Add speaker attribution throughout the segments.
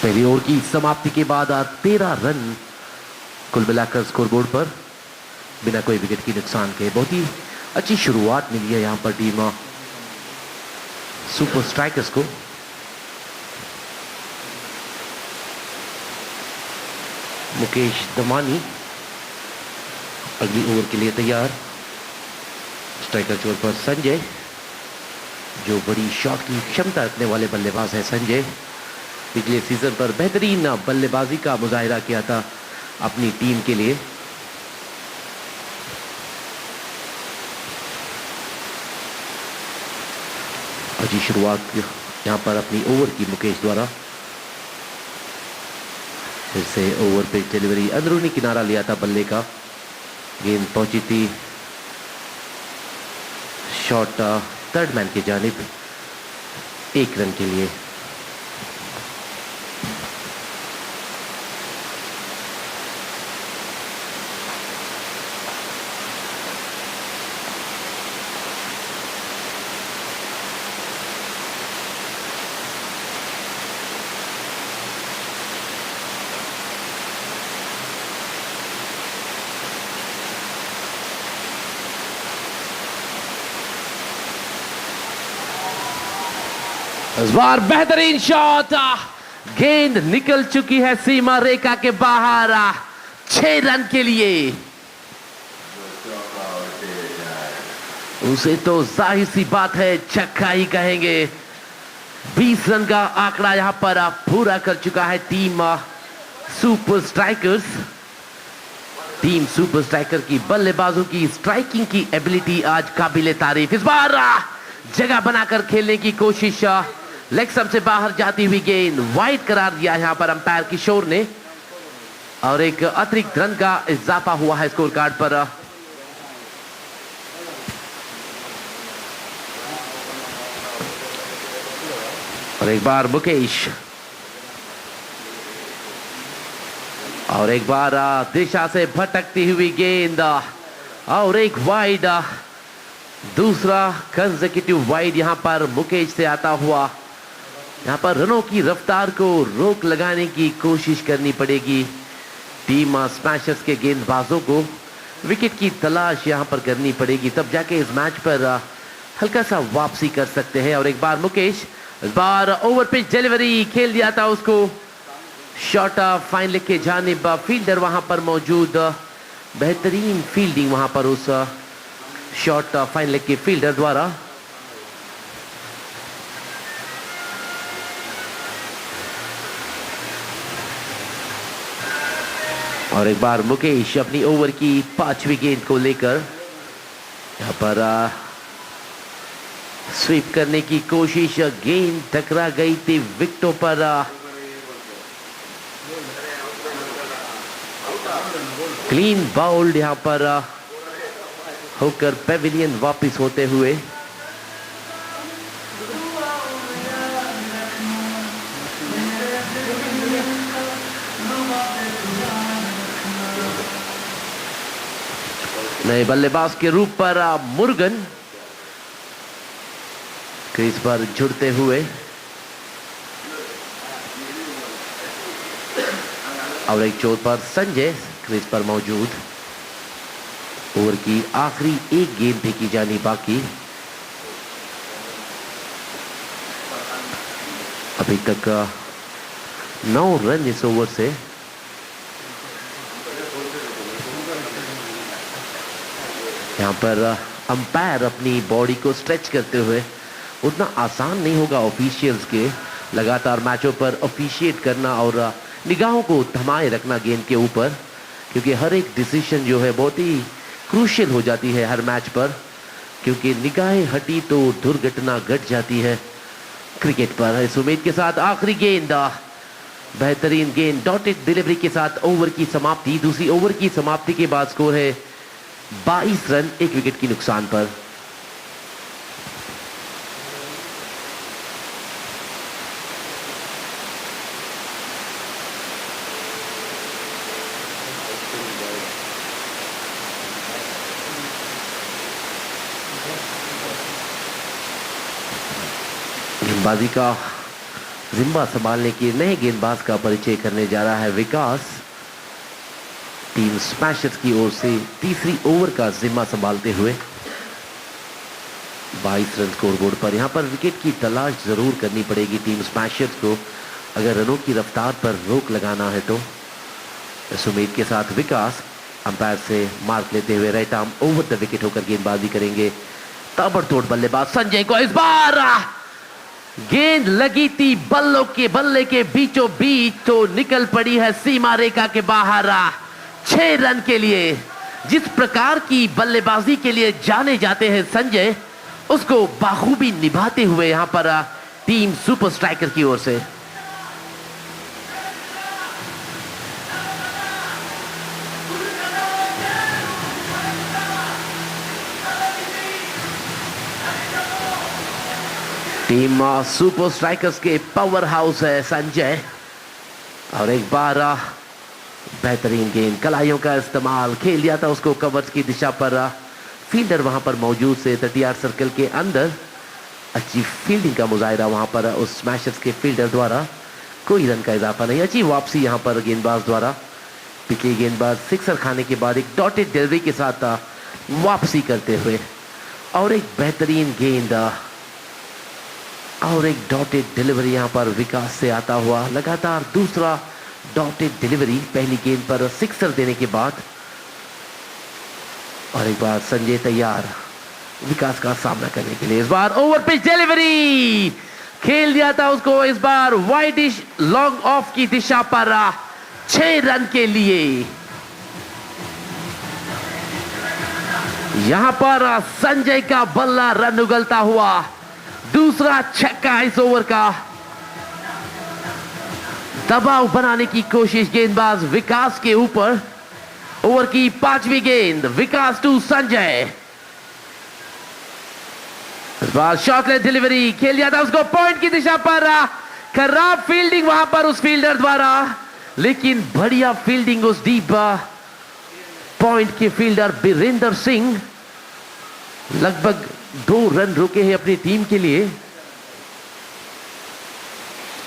Speaker 1: पहली ओवर की समाप्ति के बाद 13 रन कुल मिलाकर स्कोरबोर्ड पर बिना कोई विकेट की नुकसान के। बहुत ही अच्छी शुरुआत मिली है यहां पर टीम सुपर स्ट्राइकर्स को। मुकेश दमानी अगली ओवर के लिए तैयार। स्ट्राइकर चोर पर संजय, जो बड़ी शॉट की क्षमता रखने वाले बल्लेबाज है संजय। पिछले सीजन पर बेहतरीन बल्लेबाजी का मुजाहिरा किया था अपनी टीम के लिए। अच्छी शुरुआत यहां पर अपनी ओवर की मुकेश द्वारा। फिर से ओवर पे डिलीवरी, अंदरूनी किनारा लिया था बल्ले का। गेंद पहुंची थी शॉट थर्ड मैन की जानिब 1 रन के लिए। इस बार बेहतरीन शॉट, गेंद निकल चुकी है सीमा रेखा के बाहर 6 रन के लिए। उसे तो जाहिर सी बात है छक्का ही कहेंगे। 20 रन का आंकड़ा यहां पर पूरा कर चुका है team super strikers. Team super striker की बल्लेबाजों की स्ट्राइकिंग की एबिलिटी आज काबिले तारीफ। इस बार जगह बनाकर खेलने की कोशिश, लेग स्टंप से बाहर जाती हुई गेंद वाइड करार दिया यहां पर अंपायर किशोर ने, और एक अतिरिक्त रन का इजाफा हुआ है स्कोर कार्ड पर। और एक बार मुकेश, और एक बार दिशा से भटकती हुई गेंद, और एक वाइड, दूसरा कंसेक्यूटिव वाइड यहां पर मुकेश से आता हुआ। यहां पर रनों की रफ्तार को रोक लगाने की कोशिश करनी पड़ेगी टीम स्मैशर्स के गेंदबाजों को। विकेट की तलाश यहां पर करनी पड़ेगी, तब जाके इस मैच पर हल्का सा वापसी कर सकते हैं। और एक बार मुकेश, इस बार ओवर पिच डिलीवरी खेल दिया था उसको। शॉट फाइन लेग के जानिब, फील्डर वहां पर मौजूद, बेहतरीन फील्डिंग वहां पर उस शॉट फाइन लेग के फील्डर द्वारा। और एक बार मुकेश अपनी ओवर की 5वीं गेंद को लेकर यहां पर स्वीप करने की कोशिश। गेंद टकरा गई थी विकेटों पर। क्लीन बाउल्ड यहां पर होकर पेविलियन वापस होते हुए। नए बल्लेबाज के रूप पर मुर्गन क्रीज पर जुड़ते हुए, और एक चोट पर संजय क्रीज पर मौजूद। ओवर की आखिरी एक गेंद फेंकी जानी बाकी। अभी तक 9 रन इस ओवर से। यहां पर अंपायर अपनी बॉडी को स्ट्रेच करते हुए, उतना आसान नहीं होगा ऑफिशियल्स के लगातार मैचों पर ऑफिशिएट करना और निगाहों को थमाए रखना गेंद के ऊपर, क्योंकि हर एक डिसीजन जो है बहुत ही क्रूशियल हो जाती है हर मैच पर, क्योंकि निगाहें हटी तो दुर्घटना घट जाती है क्रिकेट पर। इस उम्मीद के साथ आखिरी गेंद, बेहतरीन गेंद, डॉटेड डिलीवरी के साथ ओवर की समाप्ति। दूसरी ओवर की समाप्ति के बाद स्कोर है 22 रन 1 विकेट की नुकसान पर। गेंदबाजी का जिम्बा संभालने की नए गेंदबाज का परिचय करने जा रहा है विकास। टीम स्मैशर्स की ओर से तीसरी ओवर का जिम्मा संभालते हुए 22 रन स्कोरबोर्ड पर। यहां पर विकेट की तलाश जरूर करनी पड़ेगी टीम स्मैशर्स को, अगर रनों की रफ्तार पर रोक लगाना है तो। इस उम्मीद के साथ विकास अंपायर से मार्क लेते हुए right arm over the wicket होकर गेंदबाजी करेंगे। ताबड़तोड़ बल्लेबाज संजय को इस बार गेंद लगी थी बल्ले के बीचों बीच, तो निकल पड़ी है सीमा रेखा के बाहर 6 रन के लिए। जिस प्रकार की बल्लेबाजी के लिए जाने जाते हैं संजय, उसको बाखूबी निभाते हुए यहां पर टीम सुपर स्ट्राइकर की ओर से। टीम सुपर स्ट्राइकर्स के पावर हाउस है संजय, और एक बार बेहतरीन गेंद कलाइयों का इस्तेमाल खेल दिया था उसको कवर्स की दिशा पर। फील्डर वहां पर मौजूद से 38 सर्कल के अंदर अच्छी फील्डिंग का मुजाहिरा वहां पर उस स्मैशर्स के फील्डर द्वारा। कोई रन का इजाफा नहीं, अच्छी वापसी यहां पर गेंदबाज द्वारा। पिछली गेंदबाज सिक्सर खाने के बाद एक डॉटेड डिलीवरी के साथ वापसी करते हुए, और एक बेहतरीन गेंद और एक डॉटेड डिलीवरी यहां पर विकास से आता हुआ। लगातार दूसरा डॉटेड डिलीवरी पहली गेंद पर सिक्सर देने के बाद। और एक बार संजय तैयार विकास का सामना करने के लिए। इस बार ओवर पिच डिलीवरी खेल दिया था उसको, इस बार वाइडिश लॉन्ग ऑफ की दिशा पर 6 रन के लिए। यहां पर संजय का बल्ला रन उगलता हुआ, दूसरा छक्का इस ओवर का। दबाव बनाने की कोशिश गेंदबाज विकास के ऊपर। ओवर की 5वीं गेंद, विकास टू संजय। इस बार शॉर्टलेस डिलीवरी खेल दिया था उसको पॉइंट की दिशा पर। खराब फील्डिंग वहां पर उस फील्डर द्वारा, लेकिन बढ़िया फील्डिंग उस डीप पॉइंट के फील्डर बीरेंद्र सिंह। लगभग 2 रन रुके हैं अपनी टीम के लिए।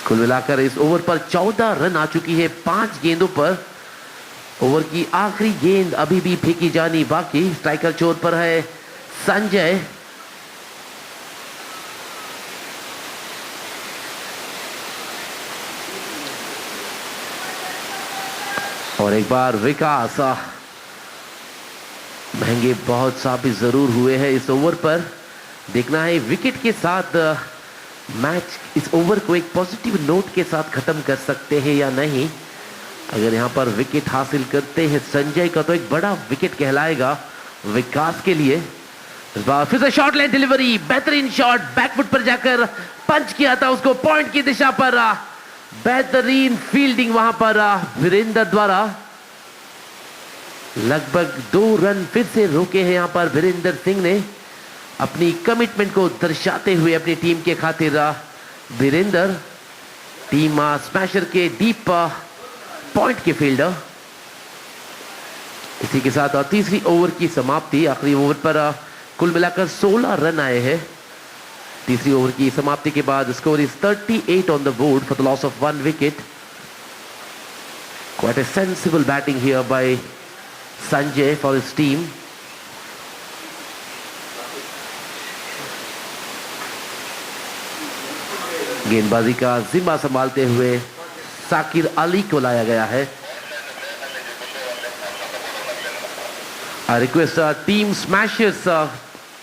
Speaker 1: कुल मिलाकर इस ओवर पर 14 रन आ चुकी है 5 गेंदों पर। ओवर की आखिरी गेंद अभी भी फेंकी जानी बाकी। स्ट्राइकर चोर पर है संजय। और एक बार विकास। महंगे बहुत साबित जरूर हुए हैं इस ओवर पर। देखना है विकेट के साथ मैच इस ओवर को एक पॉजिटिव नोट के साथ खत्म कर सकते हैं या नहीं। अगर यहां पर विकेट हासिल करते हैं संजय का, तो एक बड़ा विकेट कहलाएगा विकास के लिए। इस बार फिर से शॉर्ट लाइन डिलीवरी, बेहतरीन शॉट बैकफुट पर जाकर पंच किया था उसको पॉइंट की दिशा पर। बेहतरीन फील्डिंग वहां पर वीरेंद्र द्वारा। लगभग 2 रन फिर से रोके हैं यहां पर वीरेंद्र सिंह ने, अपनी कमिटमेंट को दर्शाते हुए अपनी टीम के खातिर। वीरेंद्र टीम स्मैशर के डीप पॉइंट के फील्डर। इसी के साथ तीसरी ओवर की समाप्ति। आखिरी ओवर पर कुल मिलाकर 16 रन आए हैं। तीसरी ओवर की समाप्ति के बाद score is 38 on the board for the loss of 1 wicket. Quite a sensible batting here bye Sanjay for his team. गेंदबाजी का जिम्मा संभालते हुए साकिर अली को लाया गया है। I request team smashers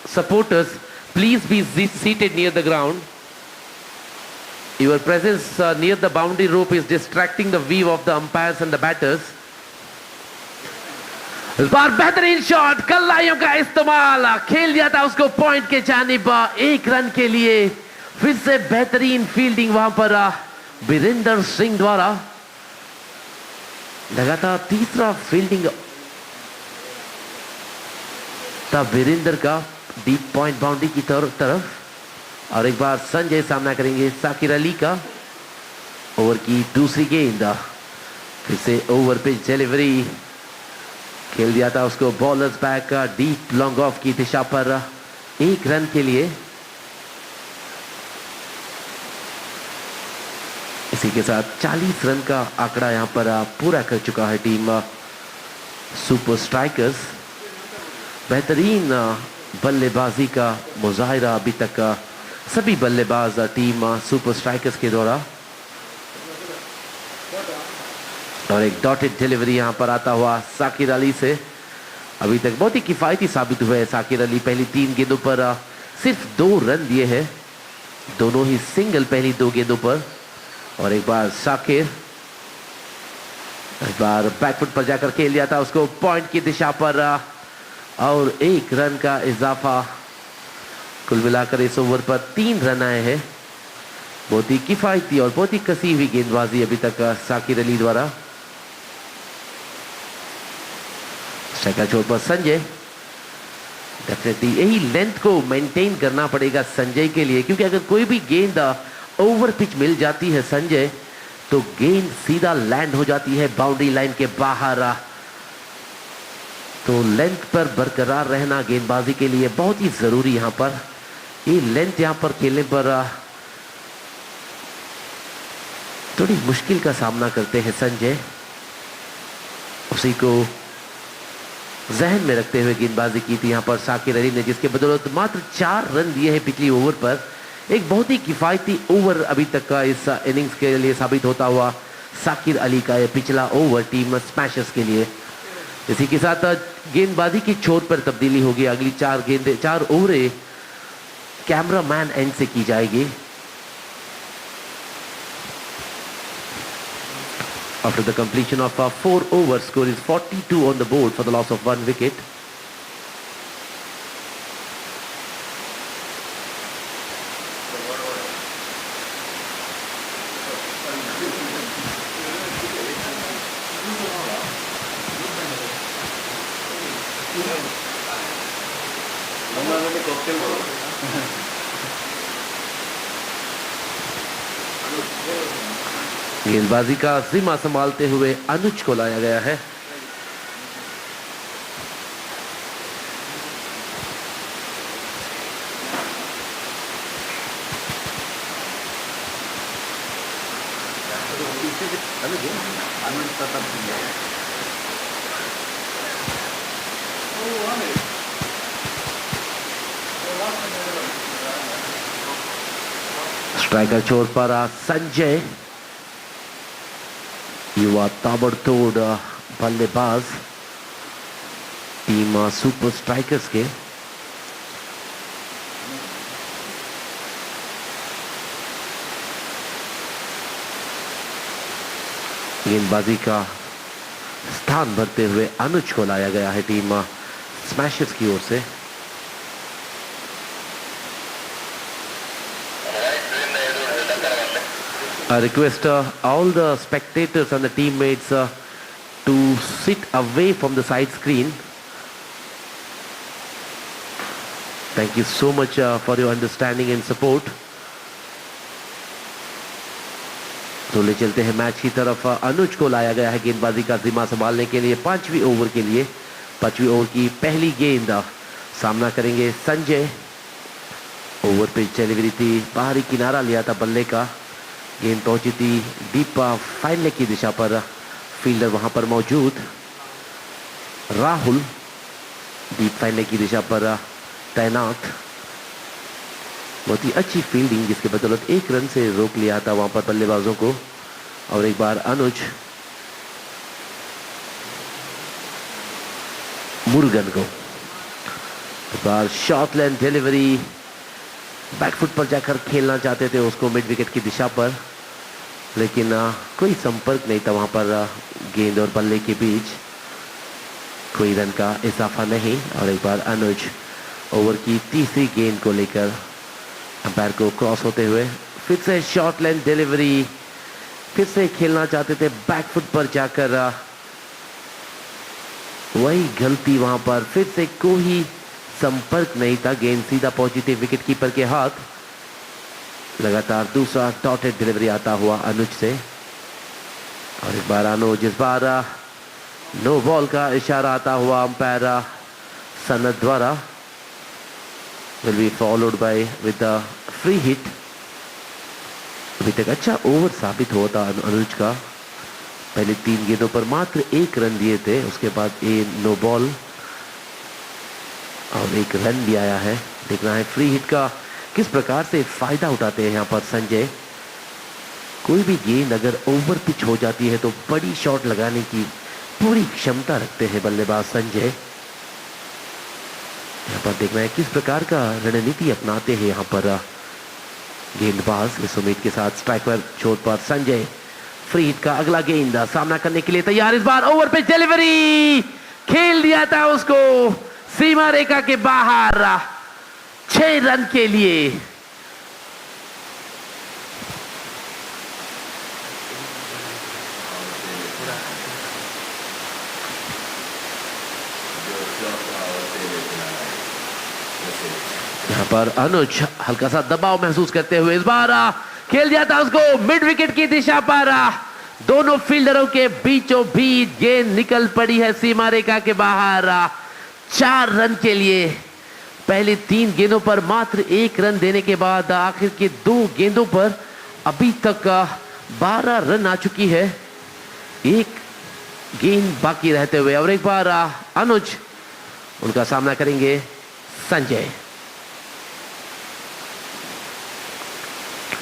Speaker 1: supporters, please be seated near the ground. Your presence near the boundary rope is distracting the view of the umpires and the batters. इस बार बेहतरीन शॉट, कलाइयों का इस्तेमाल खेल दिया था उसको पॉइंट के जानिब 1 रन के लिए। फिर से बेहतरीन फील्डिंग वहां पर बीरेंद्र सिंह द्वारा। लगातार तीसरा फील्डिंग था बीरेंद्र का डीप पॉइंट बाउंड्री की तरफ। और एक बार संजय सामना करेंगे साकिर अली का। ओवर की दूसरी गेंद, फिर से ओवर पे डिलीवरी खेल दिया था उसको bowlers back deep long off की दिशा पर 1 रन के लिए। इसी के साथ 40 रन का आंकड़ा यहां पर पूरा कर चुका है टीम सुपर स्ट्राइकर्स। बेहतरीन बल्लेबाजी का मुजाहिरा अभी तक सभी बल्लेबाज टीम सुपर स्ट्राइकर्स के द्वारा। और एक डॉटेड डिलीवरी यहां पर आता हुआ साकिर अली से। अभी तक बहुत ही किफायती साबित हुए साकिर अली। पहली 3 गेंदों पर सिर्फ 2 रन दिए हैं, दोनों ही सिंगल पहली 2 गेंदों पर। और एक बार साकिर एक बार बैकफुट पर जाकर खेल लिया था उसको पॉइंट की दिशा पर और 1 रन का इजाफा। कुल मिलाकर इस ओवर पर 3 रन आए हैं। बहुत ही किफायती और बहुत ही कसी हुई गेंदबाजी अभी तक साकिर अली द्वारा। स्ट्राइकर छोर पर संजय। डेफिनेटली यही लेंथ को मेंटेन करना पड़ेगा संजय के लिए, क्योंकि अगर कोई भी गेंद ओवर पिच मिल जाती है संजय तो गेंद सीधा लैंड हो जाती है बाउंड्री लाइन के बाहर। तो लेंथ पर बरकरार रहना गेंदबाजी के लिए बहुत ही जरूरी यहां पर। ये लेंथ यहां पर खेलने पर थोड़ी मुश्किल का सामना करते हैं संजय। उसी को जहन में रखते हुए गेंदबाजी की थी यहां पर साकिर अली ने, जिसके बदौलत मात्र 4 रन दिए हैं पिछली ओवर पर। एक बहुत ही किफायती ओवर अभी तक का इस इनिंग्स के लिए साबित होता हुआ साकिर अली का यह पिछला ओवर टीम स्मैशर्स के लिए। इसी के साथ गेंदबाजी की छोर पर तब्दीली होगी। अगली 4 ओवरें कैमरामैन एंड से की जाएगी। After the completion of 4 overs, score is 42 on the board for the loss of 1 wicket. गेंदबाजी का जिम्मा संभालते हुए अनुज को लाया गया है। स्ट्राइकर छोर पर संजय, युवा ताबड़तोड़ बल्लेबाज टीम सुपर स्ट्राइकर्स के। गेंदबाजी का स्थान भरते हुए अनुज को लाया गया है टीम स्मैशर्स की ओर से। I request all the spectators and the teammates to sit away from the side screen. Thank you so much for your understanding and support. तो ले चलते हैं मैच की तरफ। अनुज को लाया गया है गेंदबाजी का जिम्मा संभालने के लिए 5वीं ओवर के लिए। 5वीं ओवर की पहली गेंद सामना करेंगे संजय। ओवर पे डिलीवरी थी, बाहरी किनारा लिया था बल्ले का। गेंद पहुंची थी डीप फाइन लेग की दिशा पर। फील्डर वहां पर मौजूद राहुल डीप फाइन लेग की दिशा पर तैनात। बहुत ही अच्छी फील्डिंग, जिसके बदौलत 1 रन से रोक लिया था वहां पर बल्लेबाजों को। और एक बार अनुज मुरुगन को, एक बार शॉर्ट लेंथ डिलीवरी, बैकफुट पर जाकर खेलना चाहते थे उसको मिड विकेट की दिशा पर, लेकिन कोई संपर्क नहीं था वहां पर गेंद और बल्ले के बीच। कोई रन का इजाफा नहीं। और एक बार अनुज ओवर की तीसरी गेंद को लेकर अंपायर को क्रॉस होते हुए फिर से शॉर्ट लेंथ डिलीवरी, फिर से खेलना चाहते थे बैकफुट पर जाकर, वही गलती वहां पर। फिर से कोई संपर्क नहीं था, गेंद सीधा पहुंची थी विकेट कीपर के हाथ। लगातार दूसरा डॉटेड डिलीवरी आता हुआ अनुज से। और एक बार अनुज, इस बार नो बॉल का इशारा आता हुआ अंपायर सनद द्वारा। Will be followed by with the free hit. अभी तक अच्छा ओवर साबित हुआ था अनुज का। पहले 3 गेंदों पर मात्र 1 रन दिए थे, उसके बाद नो बॉल और 1 रन भी आया है। देखना है फ्री हिट का किस प्रकार से फायदा उठाते हैं यहाँ पर संजय। कोई भी गेंद अगर ओवर पिच हो जाती है तो बड़ी शॉट लगाने की पूरी क्षमता रखते हैं बल्लेबाज संजय। यहाँ पर देखना है किस प्रकार का रणनीति अपनाते हैं यहाँ पर गेंदबाज। इस उम्मीद के साथ स्ट्राइक पर चोट पर संजय फ्री हिट का अगला गेंद सामना करने के लिए तैयार। इस बार ओवर पे डिलीवरी खेल दिया था उसको सीमा रेखा के बाहर 6 रन के लिए। यहाँ पर अनुज हल्का सा दबाव महसूस करते हुए इस बार खेल दिया था उसको मिड विकेट की दिशा पर। दोनों फील्डरों के बीचों बीच गेंद निकल पड़ी है सीमा रेखा के बाहर 4 रन के लिए। पहले 3 गेंदों पर मात्र 1 रन देने के बाद आखिर के 2 गेंदों पर अभी तक 12 रन आ चुकी है, 1 गेंद बाकी रहते हुए। और एक बार अनुज उनका सामना करेंगे संजय।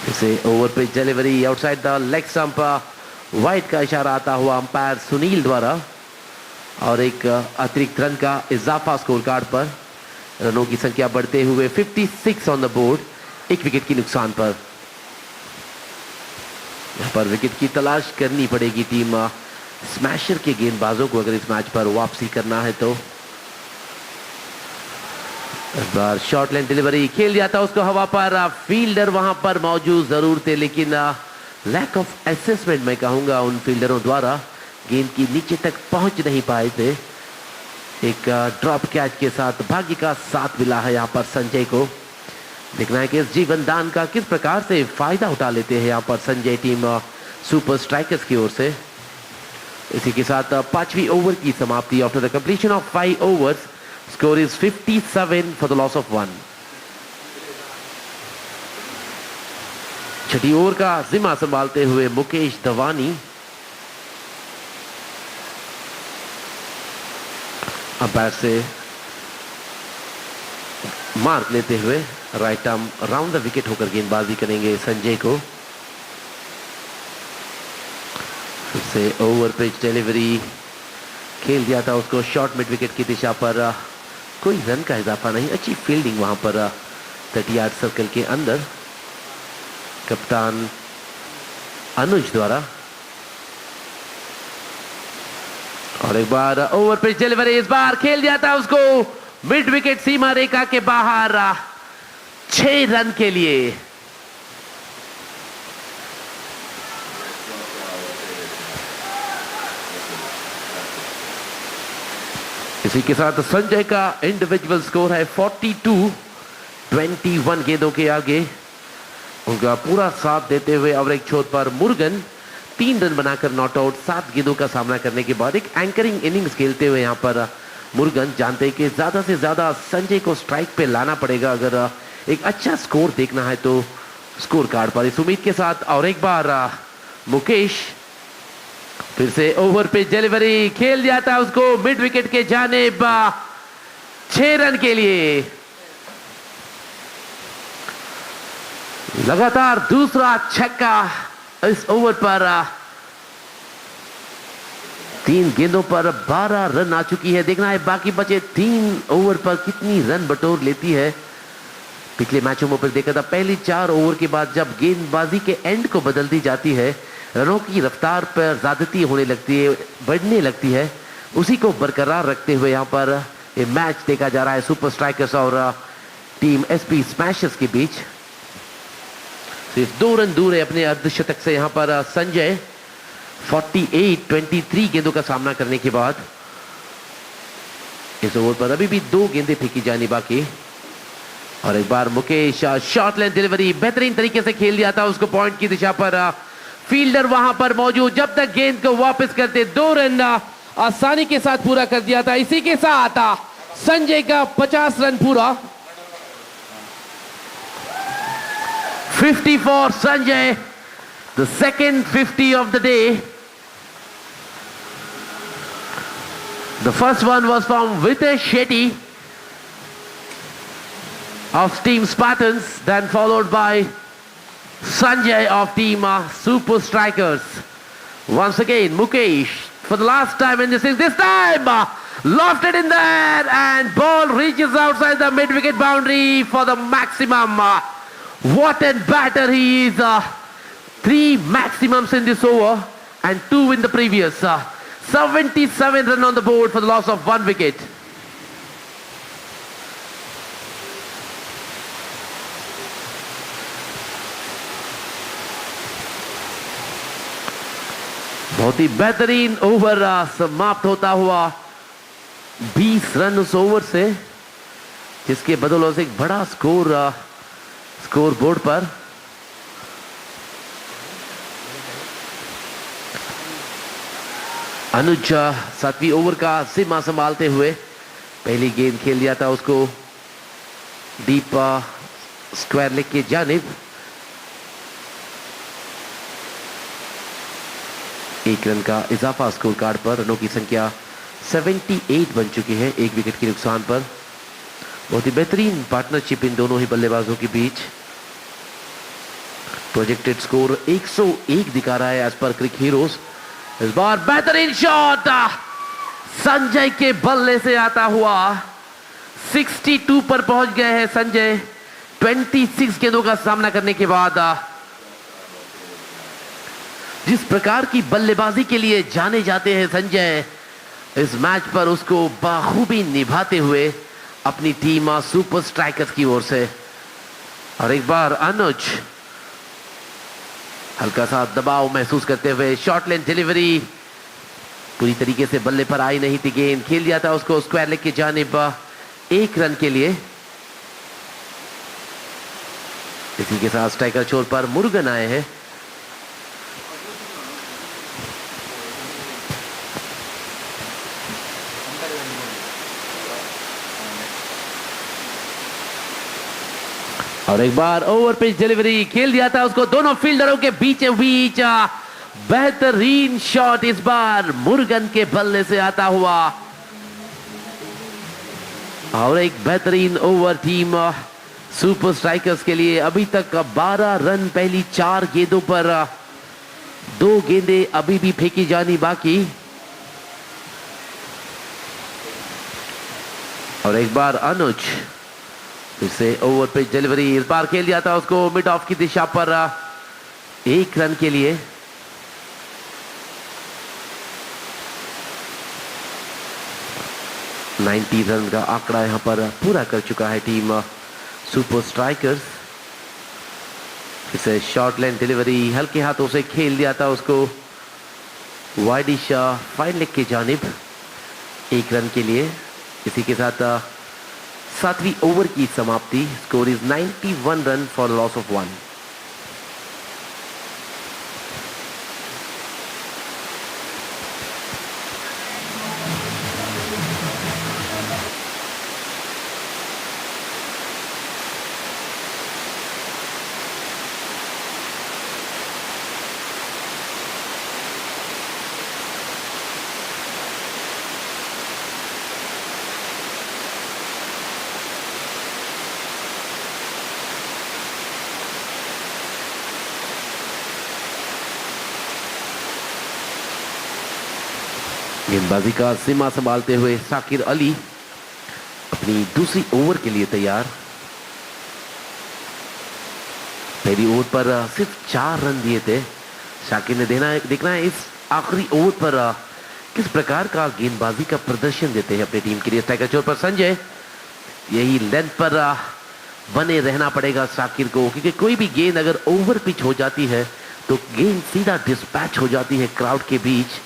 Speaker 1: इसे ओवर पे delivery outside the leg stump, wide का इशारा आता हुआ अंपायर सुनील द्वारा और एक अतिरिक्त रन का इजाफा स्कोर कार्ड पर। रनों की संख्या बढ़ते हुए 56 ऑन द बोर्ड, 1 विकेट की नुकसान पर। यहां पर विकेट की तलाश करनी पड़ेगी टीम स्मैशर के गेंदबाजों को अगर इस मैच पर वापसी करना है तो। इस बार शॉर्ट लाइन डिलीवरी खेल दिया था उसको हवा पर। फील्डर वहां पर मौजूद जरूर थे लेकिन लैक ऑफ असेसमेंट मैं कहूंगा उन फील्डरों द्वारा गेंद की नीचे तक पहुंच नहीं पाए थे। एक ड्रॉप कैच के साथ भाग्य का साथ मिला है यहाँ पर संजय को। देखना है कि इस जीवन दान का किस प्रकार से फायदा उठा लेते हैं यहाँ पर संजय टीम सुपर स्ट्राइकर्स की ओर से। इसी के साथ 5वीं ओवर की समाप्ति after the completion of 5 overs. Score is 57 for the loss of 1। Chhathi over का जिम्मा संभालते हुए मुकेश धवानी अंपायर से मार्क लेते हुए right arm round the wicket होकर गेंदबाजी करेंगे संजय को। फिर से ओवर पिच डिलीवरी खेल दिया था उसको शॉर्ट मिड विकेट की दिशा पर। कोई रन का इजाफा नहीं, अच्छी फील्डिंग वहां पर 30 यार्ड सर्कल के अंदर कप्तान अनुज द्वारा। और एक बार ओवर पिच डिलीवरी इस बार खेल दिया था उसको मिड विकेट सीमा रेखा के बाहर 6 रन के लिए। इसी के साथ संजय का इंडिविजुअल स्कोर है 42, 21 गेंदों के आगे। उनका पूरा साथ देते हुए और एक छोर पर मुर्गन 3 रन बनाकर नॉट आउट। 7 गेंदों का सामना करने के बाद एक एंकरिंग इनिंग्स खेलते हुए यहाँ पर मुर्गन जानते हैं कि ज्यादा से ज्यादा संजय को स्ट्राइक पे लाना पड़ेगा अगर एक अच्छा स्कोर देखना है तो स्कोर कार्ड पर। इस उम्मीद के साथ और एक बार मुकेश फिर से ओवर पे डिलीवरी खेल दिया था उसको मिड विकेट के जानिब 6 रन के लिए। लगातार दूसरा छक्का इस ओवर पर। 3 गेंदों पर 12 रन आ चुकी है। देखना है बाकी बचे 3 ओवर पर कितनी रन बटोर लेती है। पिछले मैचों में पर देखा था पहली 4 ओवर के बाद जब गेंदबाजी के एंड को बदल दी जाती है रनों की रफ्तार पर ज्यादती होने लगती है, बढ़ने लगती है। उसी को बरकरार रखते हुए यहाँ पर ये मैच देखा जा रहा है सुपर स्ट्राइकर्स और टीम एसपी स्मैशर्स के बीच। सिर्फ 2 रन दूर है अपने अर्धशतक से यहाँ पर संजय। 48-23 गेंदों का सामना करने के बाद इस ओवर पर अभी भी 2 गेंदें फेंकी जानी बाकी। और एक बार मुकेश शॉर्ट लाइन डिलीवरी बेहतरीन तरीके से खेल दिया था उसको पॉइंट की दिशा पर। फील्डर वहां पर मौजूद, जब तक गेंद को वापस करते 2 रन आसानी के साथ पूरा कर दिया था। इसी के साथ संजय का 50 रन पूरा। 54 Sanjay The second 50 of the day. The first one was from Vitesh Shetty of Team Spartans, then followed by Sanjay of Team Super Strikers. Once again, Mukesh for the last time in this inning. This time, lofted in the air and ball reaches outside the mid-wicket boundary for the maximum. What a batter he is. 3 maximums in this over and 2 in the previous. 77 run on the board for the loss of 1 wicket. बहुत ही बेहतरीन over समाप्त होता हुआ 20 run उस over से, जिसके बदौलत एक बड़ा स्कोर बोर्ड पर अनुज 7वीं ओवर का जिम्मा संभालते हुए पहली गेंद खेल दिया था उसको डीप स्क्वायर लेग के जानिब। 1 रन का इजाफा स्कोर कार्ड पर। रनों की संख्या 78 बन चुकी है 1 विकेट के नुकसान पर। बहुत ही बेहतरीन पार्टनरशिप इन दोनों ही बल्लेबाजों के बीच। प्रोजेक्टेड स्कोर 101 दिखा रहा है एज पर क्रिक हीरोज। इस बार बेहतरीन शॉट संजय के बल्ले से आता हुआ 62 पर पहुंच गए हैं संजय 26 गेंदों का सामना करने के बाद। जिस प्रकार की बल्लेबाजी के लिए जाने जाते हैं संजय, इस मैच पर उसको बाखूबी निभाते हुए अपनी टीम सुपर स्ट्राइकर्स की ओर से। और एक बार अनुज हल्का सा दबाव महसूस करते हुए शॉर्ट लेंथ डिलीवरी, पूरी तरीके से बल्ले पर आई नहीं थी गेंद, खेल दिया था उसको स्क्वायर लेग की जानिब 1 रन के लिए। इसी के साथ स्ट्राइकर छोर पर मुरुगन आए हैं। और एक बार ओवर पिच डिलीवरी, खेल दिया था उसको दोनों फील्डरों के बीचों बीच। बेहतरीन शॉट इस बार मुरुगन के बल्ले से आता हुआ। और एक बेहतरीन ओवर टीम सुपर स्ट्राइकर्स के लिए। अभी तक 12 रन पहली 4 गेंदों पर, 2 गेंदें अभी भी फेंकी जानी बाकी। और एक बार अनुज फिर से ओवर पिच डिलीवरी, इस बार खेल दिया था उसको मिड ऑफ की दिशा पर 1 रन के लिए। नाइन्टी रन का आंकड़ा यहां पर पूरा कर चुका है टीम सुपर स्ट्राइकर्स। फिर से शॉर्ट लेंथ डिलीवरी, हल्के हाथों से खेल दिया था उसको वाइडिश फाइन लेग की जानिब 1 रन के लिए। इसी के साथ 7वीं ओवर की समाप्ति। Score is 91 run for loss of 1। गेंदबाजी का सीमा संभालते हुए साकिर अली अपनी दूसरी ओवर के लिए तैयार। पहली ओवर पर सिर्फ 4 रन दिए थे। शाकिर ने देखना है इस आखिरी ओवर पर किस प्रकार का गेंदबाजी का प्रदर्शन देते हैं अपनी टीम के लिए। स्ट्राइकर छोर पर संजय, यही लेंथ पर बने रहना पड़ेगा शाकिर को, क्योंकि कोई भी गेंद अगर ओवर पिच हो जाती है तो गेंद सीधा डिस्पैच हो जाती है क्राउड के बीच।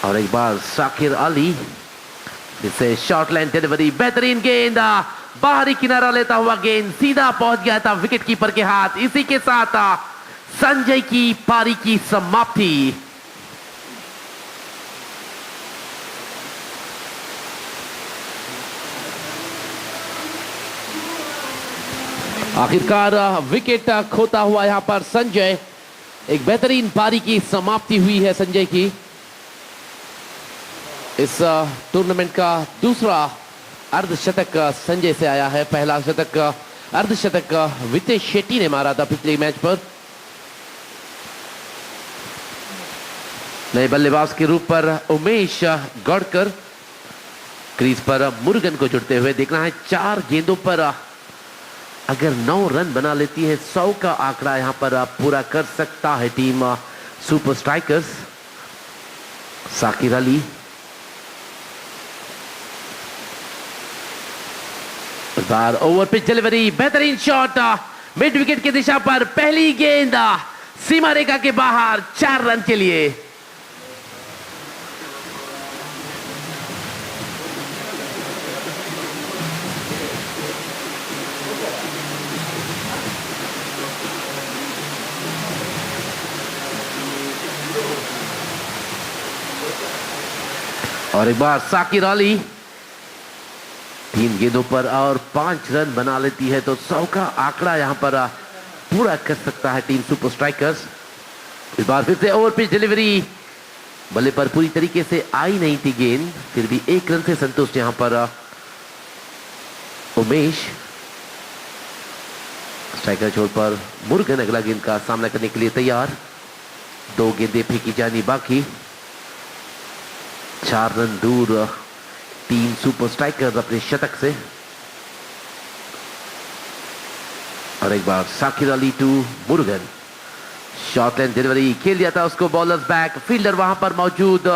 Speaker 1: और एक बार शाकिर अली जिससे शॉर्ट लाइन डिलीवरी, बेहतरीन गेंद, बाहरी किनारा लेता हुआ गेंद सीधा पहुंच गया था विकेट कीपर के हाथ। इसी के साथ संजय की पारी की समाप्ति। आखिरकार विकेट खोता हुआ यहां पर संजय। एक बेहतरीन पारी की समाप्ति हुई है संजय की। इस टूर्नामेंट का दूसरा अर्धशतक संजय से आया है। पहला शतक अर्धशतक वितेश शेट्टी ने मारा था पिछले मैच पर। नए बल्लेबाज के रूप पर उमेश गौड़कर क्रीज पर मुरुगन को जुड़ते हुए देखना है। 4 गेंदों पर अगर 9 रन बना लेती है 100 का आंकड़ा यहां पर पूरा कर सकता है team super strikers. Sakir Ali इस बार ओवर पिच डिलीवरी, बेहतरीन शॉट मिड विकेट की दिशा पर। पहली गेंद सीमा रेखा के बाहर, 4 रन के लिए। और एक बार साकिर अली 3 गेंदों पर और 5 रन बना लेती है तो 100 का आंकड़ा यहां पर पूरा कर सकता है टीम सुपर स्ट्राइकर्स। इस बार फिर से ओवर पिच डिलीवरी, बल्ले पर पूरी तरीके से आई नहीं थी गेंद, फिर भी 1 रन से संतुष्ट यहां पर उमेश। स्ट्राइकर छोर पर मुरुगन अगला गेंद का सामना करने के लिए तैयार। 2 गेंदें फेंकी जानी बाकी। 4 रन दूर टीम सुपर स्ट्राइकर्स अपने शतक से। और एक बार Sakir Ali to Murugan, short line delivery, खेल दिया था उसको बॉलर्स बैक। फील्डर वहां पर मौजूद,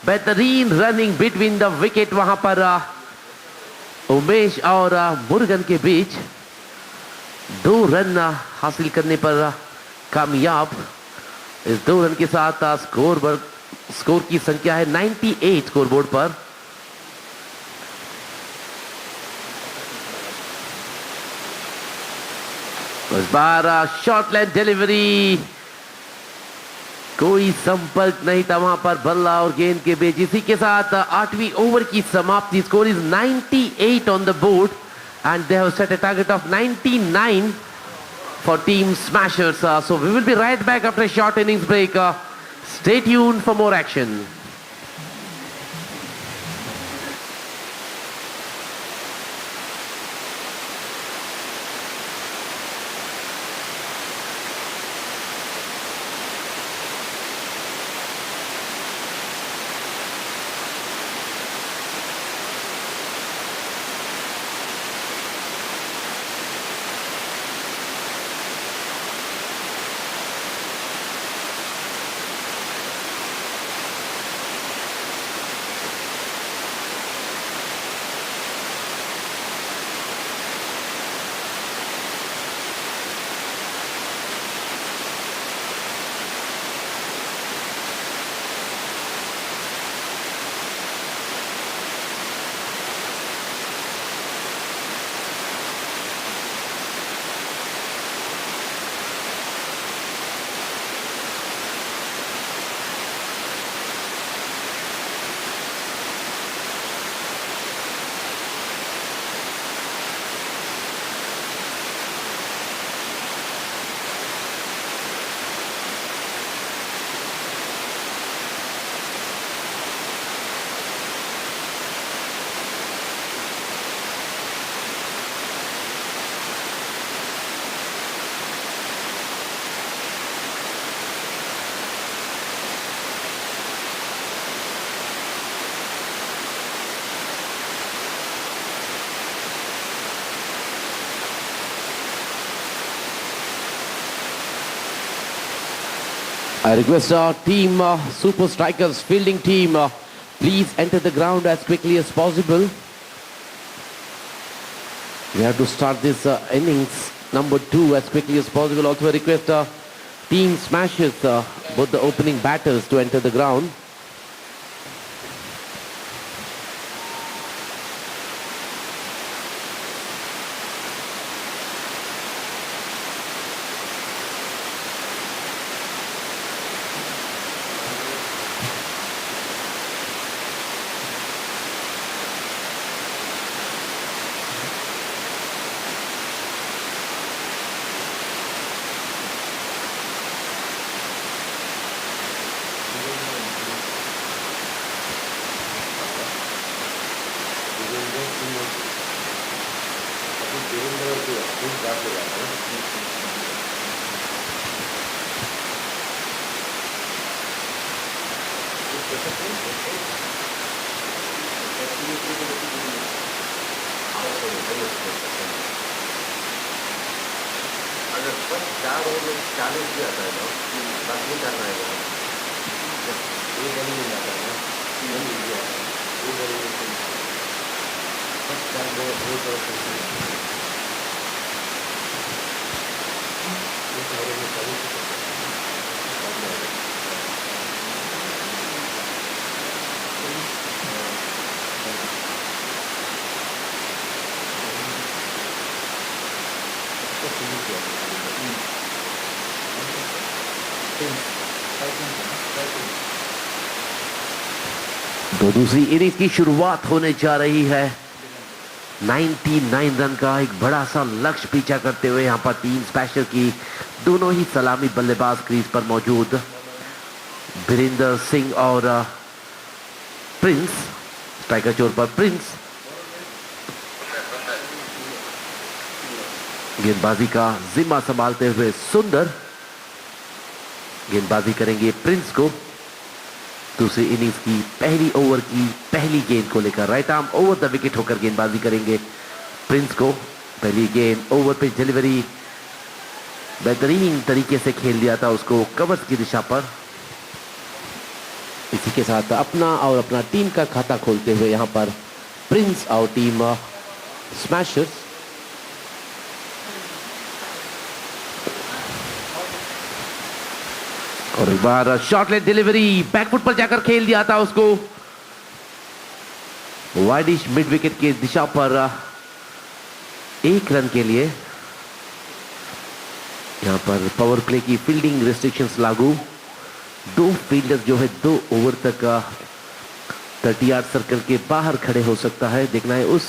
Speaker 1: बेहतरीन रनिंग बिटवीन द विकेट वहां पर उमेश और मुरुगन के बीच। 2 रन हासिल करने पर कामयाब। इस 2 रन के साथ स्कोर की संख्या है 98 स्कोरबोर्ड पर। इस बार शॉर्ट लाइन डिलीवरी, कोई संपर्क नहीं था वहां पर बल्ला और गेंद के बीच। इसी के साथ 8वीं ओवर की समाप्ति। Score is 98 on the board and they have set a target of 99 for team smashers. So we will be right back after a short innings break. Stay tuned for more action. I request our team, Super Strikers fielding team, please enter the ground as quickly as possible. We have to start this innings number 2 as quickly as possible. Also, I request team smashes, both the opening batters, to enter the ground.
Speaker 2: अगर first 4 over में 40 भी आता है ना, बस नहीं करना है वो। एक रन नहीं आता है ना, रन नहीं आता है। एक रन नहीं, फर्स्ट 4 में एक ओवर खेलते हैं। एक ओवर में 40 ही करते हैं।
Speaker 1: तो दूसरी इनिंग्स की शुरुआत होने जा रही है। 99 रन का एक बड़ा सा लक्ष्य पीछा करते हुए यहां पर टीम स्मैशर की दोनों ही सलामी बल्लेबाज क्रीज पर मौजूद। वीरेंद्र सिंह और प्रिंस, स्ट्राइकर चोर पर प्रिंस। गेंदबाजी का जिम्मा संभालते हुए सुंदर गेंदबाजी करेंगे प्रिंस को। दूसरी इनिंग्स की पहली ओवर की पहली गेंद को लेकर right arm over the wicket होकर गेंदबाजी करेंगे प्रिंस को। पहली गेंद ओवर पे डिलीवरी बेहतरीन तरीके से खेल दिया था उसको कवर्स की दिशा पर। इसी के साथ अपना और अपना टीम का खाता खोलते हुए यहां पर प्रिंस और टीम स्मैशर्स। और एक बार शॉर्टलेट डिलीवरी बैकफुट पर जाकर खेल दिया था उसको वाइडिश मिड विकेट की दिशा पर। एक रन के लिए यहां पर पावर प्ले की फील्डिंग रिस्ट्रिक्शंस लागू। दो फील्डर जो है 2 ओवर तक 30 यार्ड सर्कल के बाहर खड़े हो सकता है। देखना है उस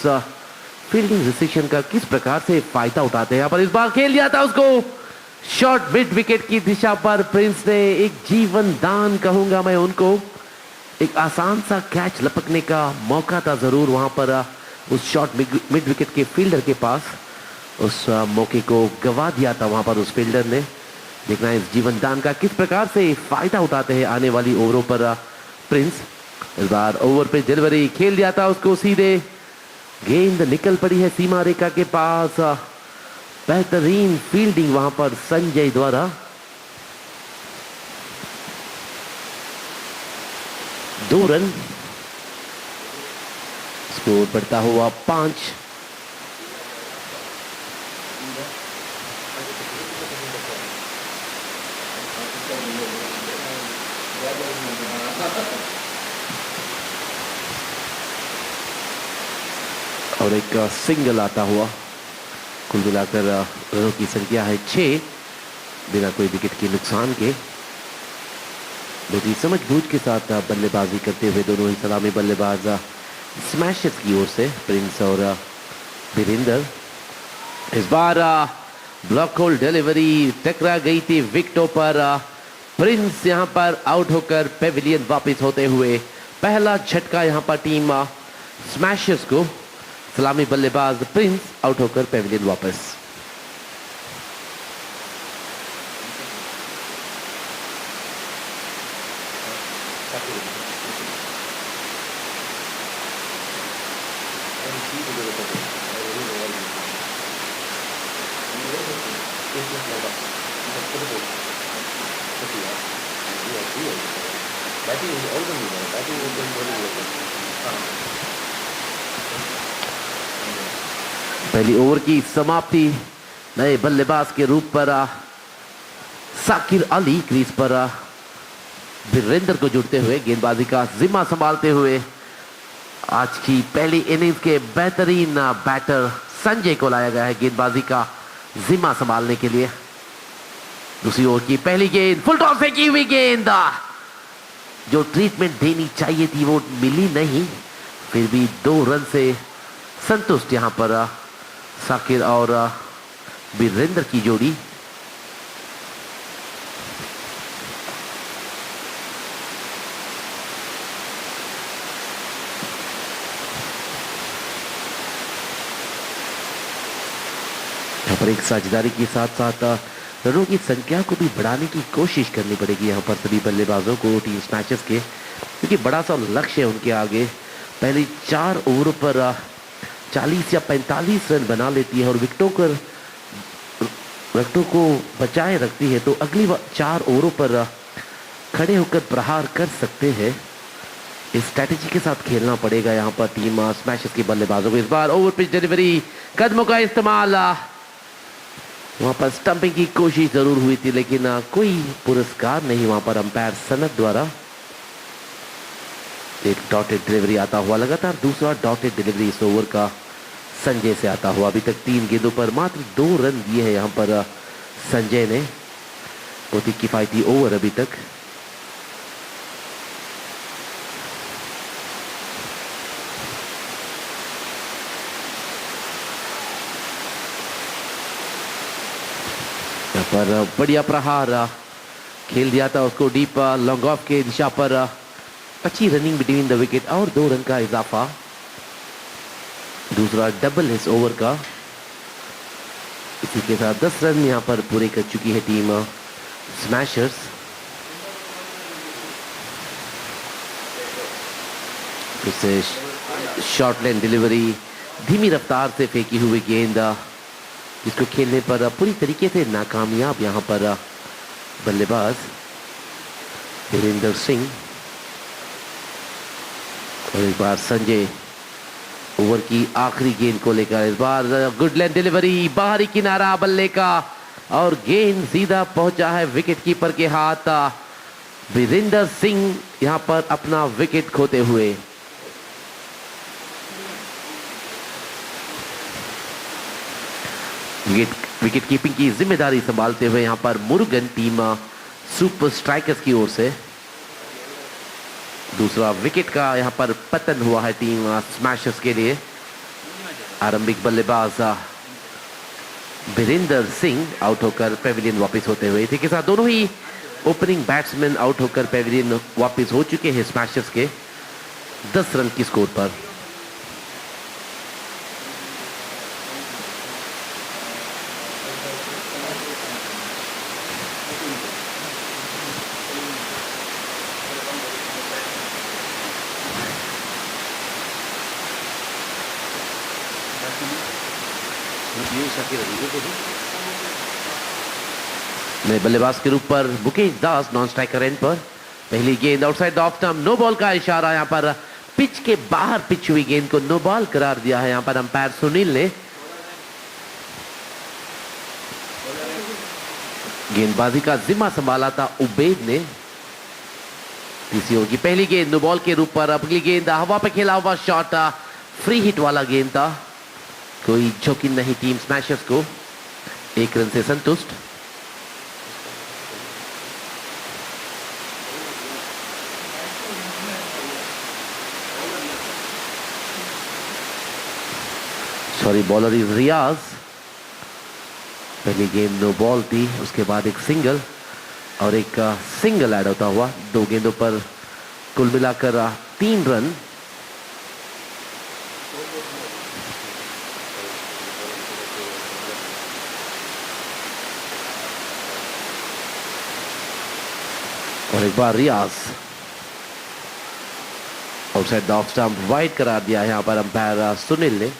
Speaker 1: फील्डिंग रिस्ट्रिक्शन का किस प्रकार से फायदा उठाते हैं। यहां पर इस बार खेल दिया था उसको शॉर्ट मिड विकेट की दिशा पर। प्रिंस ने एक जीवन दान कहूंगा मैं उनको। एक आसान सा कैच लपकने का मौका था जरूर वहां पर उस शॉर्ट मिड विकेट के फील्डर के पास। उस मौके को गवा दिया था वहां पर उस फील्डर ने। देखना इस जीवन दान का किस प्रकार से फायदा उठाते हैं आने वाली ओवरों पर प्रिंस। इस बार ओवर पे डिलीवरी खेल दिया था उसको सीधे। गेंद निकल पड़ी है सीमा रेखा के पास। बेहतरीन फील्डिंग वहां पर संजय द्वारा। दो रन, स्कोर बढ़ता हुआ 5। और एक सिंगल आता हुआ। कुल मिलाकर रनों की संख्या है 6 बिना कोई विकेट के नुकसान के। बहुत ही समझ बूझ के साथ बल्लेबाजी करते हुए दोनों ही सलामी बल्लेबाज स्मैशर्स की ओर से प्रिंस और वीरेंद्र। इस बार ब्लॉक होल डिलीवरी टकरा गई थी विकेटों पर। प्रिंस यहां पर आउट होकर पेविलियन वापस होते हुए पहला झटका यहां पर टीम स्मैशर्स को। सलामी बल्लेबाज प्रिंस आउट होकर पेविलियन वापस। पहली ओवर की समाप्ति नए बल्लेबाज के रूप पर साकिर अली क्रीज पर वीरेंद्र को जुड़ते हुए गेंदबाजी का जिम्मा संभालते हुए आज की पहली इनिंग्स के बेहतरीन बैटर संजय को लाया गया है गेंदबाजी का जिम्मा संभालने के लिए। दूसरी ओवर की पहली गेंद फुल टॉस फेंकी हुई गेंद, जो ट्रीटमेंट देनी चाहिए थी वो मिली नहीं। फिर भी 2 रन से संतुष्ट यहां पर साकिर और वीरेंद्र की जोड़ी। यहाँ पर एक साझेदारी के साथ साथ रनों की संख्या को भी बढ़ाने की कोशिश करनी पड़ेगी यहाँ पर सभी बल्लेबाजों को टीम स्मैशर्स के, क्योंकि बड़ा सा लक्ष्य है उनके आगे। पहले 4 ओवरों पर 40 या 45 रन बना लेती है और विकेटों को बचाए रखती है, तो अगली 4 ओवरों पर खड़े होकर प्रहार कर सकते हैं। इस स्ट्रैटेजी के साथ खेलना पड़ेगा यहाँ पर टीम स्मैशर्स के बल्लेबाजों को। इस बार ओवर पिच डिलीवरी, कदमों का इस्तेमाल, वहां पर स्टंपिंग की कोशिश जरूर हुई थी, लेकिन कोई पुरस्कार नहीं वहां पर अंपायर सनत द्वारा। एक डॉटेड डिलीवरी आता हुआ लगातार, दूसरा डॉटेड डिलीवरी इस ओवर का संजय से आता हुआ। अभी तक 3 गेंदों पर मात्र 2 रन दिए हैं यहाँ पर संजय ने। बहुत ही किफायती ओवर अभी तक। यहाँ पर बढ़िया प्रहार खेल दिया था उसको डीप लॉन्ग ऑफ के दिशा पर। अच्छी रनिंग बिटवीन द विकेट और 2 रन का इजाफा। दूसरा डबल इस ओवर का। इसी के साथ 10 रन यहाँ पर पूरे कर चुकी है टीम स्मैशर्स। उससे शॉर्ट लाइन डिलीवरी, धीमी रफ्तार से फेंकी हुई गेंद, जिसको खेलने पर पूरी तरीके से नाकामयाब यहाँ पर बल्लेबाज वीरेंद्र सिंह। और इस बार संजय ओवर की आखिरी गेंद को लेकर, इस बार गुड लाइन डिलीवरी, बाहरी किनारा बल्ले का, और गेंद सीधा पहुंचा है विकेट कीपर के हाथ। वीरेंद्र सिंह यहां पर अपना विकेट खोते हुए। विकेट कीपिंग की जिम्मेदारी संभालते हुए यहां पर मुरुगन टीम सुपर स्ट्राइकर्स की ओर से। दूसरा विकेट का यहां पर पतन हुआ है टीम स्मैशर्स के लिए। आरंभिक बल्लेबाज वीरेंद्र सिंह आउट होकर पेविलियन वापस होते हुए। इसी के साथ दोनों ही ओपनिंग बैट्समैन आउट होकर पेविलियन वापस हो चुके हैं स्मैशर्स के 10 रन की स्कोर पर। नए बल्लेबाज के रूप पर Mukesh Das non striker end पर। पहली गेंद outside off stump, no ball का इशारा। यहां पर पिच के बाहर पिच हुई गेंद को नो बॉल करार दिया है यहां पर अंपायर सुनील ने। गेंदबाजी का जिम्मा संभाला था उबैद ने। तीसरी ओवर की पहली गेंद नो बॉल के रूप पर। अगली गेंद हवा पे खेला हुआ शॉट, फ्री हिट वाला गेंद था। कोई जोखिम नहीं टीम स्मैशर्स को, 1 रन से संतुष्ट। सॉरी, बॉलर इज रियाज। पहली गेंद नो बॉल थी, उसके बाद एक सिंगल और एक सिंगल ऐड होता हुआ। 2 गेंदों पर कुल मिलाकर 3 रन। और एक बार रियाज आउटसाइड ऑफ स्टंप वाइड करार दिया है यहां पर अंपायर सुनील ने।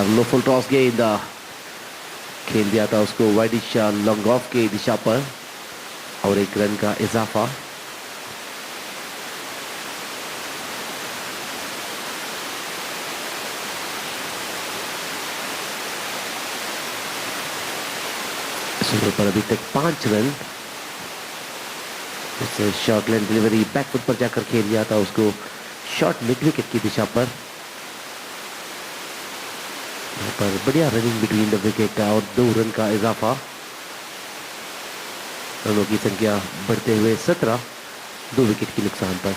Speaker 1: लो फुल टॉस गेंद खेल दिया था उसको वाइडिश लॉन्ग ऑफ के दिशा पर और 1 रन का इजाफा। इस ओवर पर अभी तक 5 रन। इससे शॉर्ट लाइन डिलीवरी बैकफुट पर जाकर खेल दिया था उसको शॉर्ट मिड विकेट की दिशा पर। यहाँ पर बढ़िया रनिंग बिटवीन द विकेट और 2 रन का इजाफा। रनों की संख्या बढ़ते हुए 17, 2 विकेट के नुकसान पर।